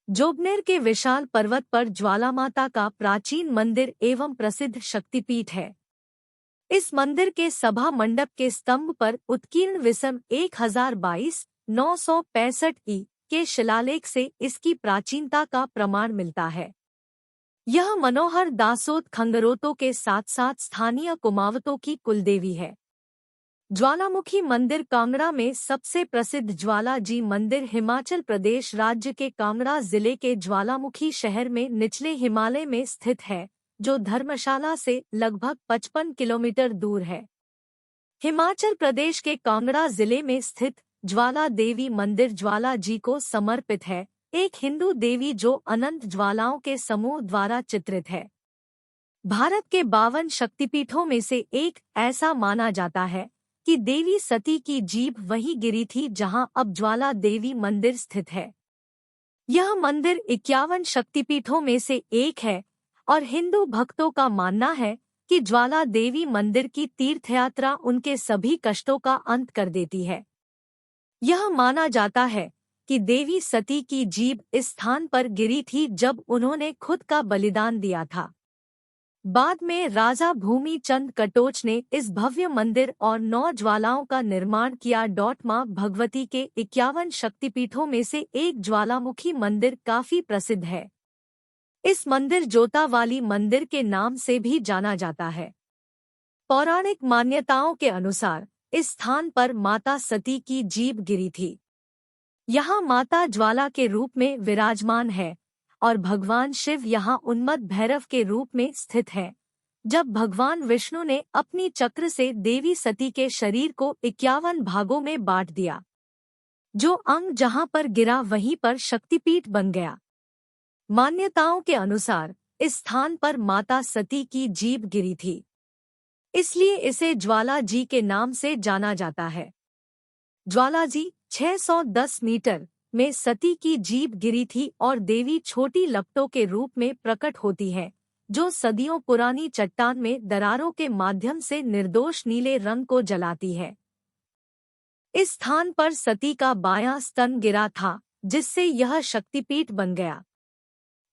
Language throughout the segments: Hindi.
जोबनेर के विशाल पर्वत पर ज्वाला माता का प्राचीन मंदिर एवं प्रसिद्ध शक्तिपीठ है। इस मंदिर के सभा मंडप के स्तंभ पर उत्कीर्ण विसम 1022/965 ई के शिलालेख से इसकी प्राचीनता का प्रमाण मिलता है। यह मनोहर दासोत खंगरोतों के साथ साथ स्थानीय कुमावतों की कुलदेवी है। ज्वालामुखी मंदिर कांगड़ा में सबसे प्रसिद्ध ज्वाला जी मंदिर हिमाचल प्रदेश राज्य के कांगड़ा जिले के ज्वालामुखी शहर में निचले हिमालय में स्थित है, जो धर्मशाला से लगभग 55 किलोमीटर दूर है। हिमाचल प्रदेश के कांगड़ा जिले में स्थित ज्वाला देवी मंदिर ज्वाला जी को समर्पित है, एक हिंदू देवी जो अनंत ज्वालाओं के समूह द्वारा चित्रित है। भारत के 52 शक्तिपीठों में से एक ऐसा माना जाता है कि देवी सती की जीभ वहीं गिरी थी जहां अब ज्वाला देवी मंदिर स्थित है। यह मंदिर 51 शक्तिपीठों में से एक है और हिंदू भक्तों का मानना है कि ज्वाला देवी मंदिर की तीर्थयात्रा उनके सभी कष्टों का अंत कर देती है। यह माना जाता है कि देवी सती की जीभ इस स्थान पर गिरी थी जब उन्होंने खुद का बलिदान दिया था। बाद में राजा भूमि चंद कटोच ने इस भव्य मंदिर और 9 ज्वालाओं का निर्माण किया। मां भगवती के 51 शक्तिपीठों में से एक ज्वालामुखी मंदिर काफी प्रसिद्ध है। इस मंदिर जोतावाली मंदिर के नाम से भी जाना जाता है। पौराणिक मान्यताओं के अनुसार इस स्थान पर माता सती की जीभ गिरी थी। यहाँ माता ज्वाला के रूप में विराजमान है और भगवान शिव यहाँ उन्मत्त भैरव के रूप में स्थित है। जब भगवान विष्णु ने अपनी चक्र से देवी सती के शरीर को 51 भागों में बांट दिया, जो अंग जहाँ पर गिरा वहीं पर शक्तिपीठ बन गया। मान्यताओं के अनुसार इस स्थान पर माता सती की जीभ गिरी थी, इसलिए इसे ज्वाला जी के नाम से जाना जाता है। ज्वाला जी 610 मीटर में सती की जीभ गिरी थी और देवी छोटी लपटों के रूप में प्रकट होती है, जो सदियों पुरानी चट्टान में दरारों के माध्यम से निर्दोष नीले रंग को जलाती है। इस स्थान पर सती का बायां स्तन गिरा था, जिससे यह शक्तिपीठ बन गया।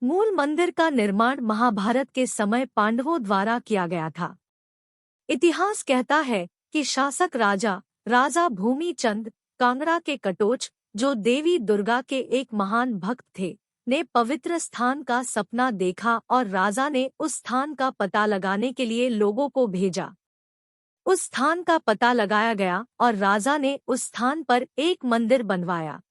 मूल मंदिर का निर्माण महाभारत के समय पांडवों द्वारा किया गया था। इतिहास कहता है कि शासक राजा भूमि चंद कांगड़ा के कटोच, जो देवी दुर्गा के एक महान भक्त थे, ने पवित्र स्थान का सपना देखा और राजा ने उस स्थान का पता लगाने के लिए लोगों को भेजा। उस स्थान का पता लगाया गया और राजा ने उस स्थान पर एक मंदिर बनवाया।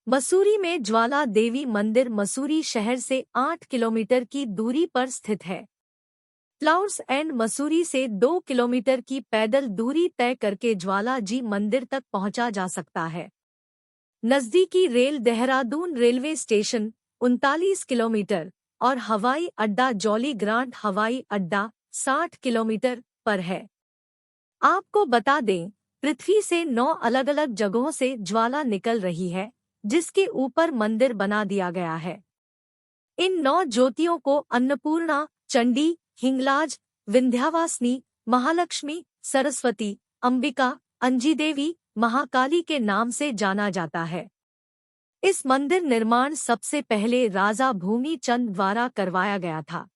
मसूरी में ज्वाला देवी मंदिर मसूरी शहर से 8 किलोमीटर की दूरी पर स्थित है। फ्लावर्स एंड मसूरी से 2 किलोमीटर की पैदल दूरी तय करके ज्वाला जी मंदिर तक पहुंचा जा सकता है। नजदीकी rail Dehradun railway station 39 kilometre और हवाई अड्डा जॉली ग्रांट हवाई अड्डा 60 किलोमीटर पर है। आपको बता दें, पृथ्वी से 9 अलग-अलग जगहों से ज्वाला निकल रही है, जिसके ऊपर मंदिर बना दिया गया है। इन 9 ज्योतियों को अन्नपूर्णा, चंडी, हिंगलाज, विंध्यावासिनी, महालक्ष्मी, सरस्वती, अंबिका, अंजीदेवी, महाकाली के नाम से जाना जाता है। इस मंदिर निर्माण सबसे पहले राजा भूमि चंद द्वारा करवाया गया था।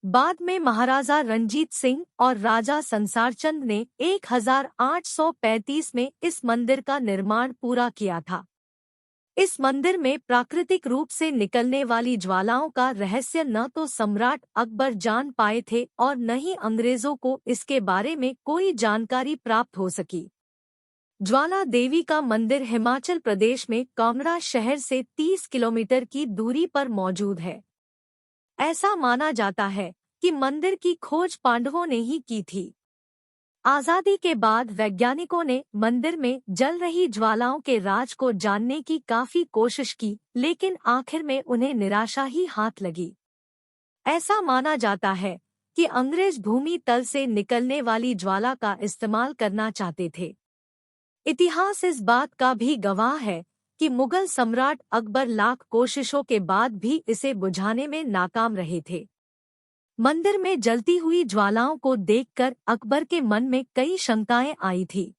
बाद में महाराजा रंजीत सिंह और राजा संसारचंद ने 1835 में इस मंदिर का निर्माण पूरा किया था। इस मंदिर में प्राकृतिक रूप से निकलने वाली ज्वालाओं का रहस्य न तो सम्राट अकबर जान पाए थे और न ही अंग्रेजों को इसके बारे में कोई जानकारी प्राप्त हो सकी। ज्वाला देवी का मंदिर हिमाचल प्रदेश में कांगड़ा शहर से 30 किलोमीटर की दूरी पर मौजूद है। ऐसा माना जाता है कि मंदिर की खोज पांडवों ने ही की थी। आजादी के बाद वैज्ञानिकों ने मंदिर में जल रही ज्वालाओं के राज को जानने की काफी कोशिश की, लेकिन आखिर में उन्हें निराशा ही हाथ लगी। ऐसा माना जाता है कि अंग्रेज भूमि तल से निकलने वाली ज्वाला का इस्तेमाल करना चाहते थे। इतिहास इस बात का भी गवाह है कि मुगल सम्राट अकबर लाख कोशिशों के बाद भी इसे बुझाने में नाकाम रहे थे। मंदिर में जलती हुई ज्वालाओं को देखकर अकबर के मन में कई शंकाएं आई थी।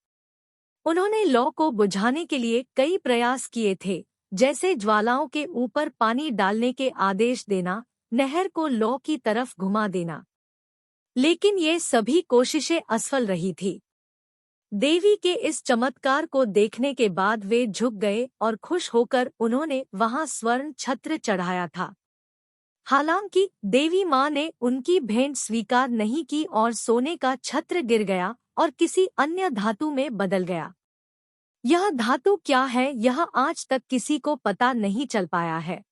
उन्होंने लौ को बुझाने के लिए कई प्रयास किए थे, जैसे ज्वालाओं के ऊपर पानी डालने के आदेश देना, नहर को लौ की तरफ घुमा देना। लेकिन ये सभी कोशिशें असफल रही थी। देवी के इस चमत्कार को देखने के बाद वे झुक गए और खुश होकर उन्होंने वहां स्वर्ण छत्र चढ़ाया था। हालांकि देवी माँ ने उनकी भेंट स्वीकार नहीं की और सोने का छत्र गिर गया और किसी अन्य धातु में बदल गया। यह धातु क्या है, यह आज तक किसी को पता नहीं चल पाया है।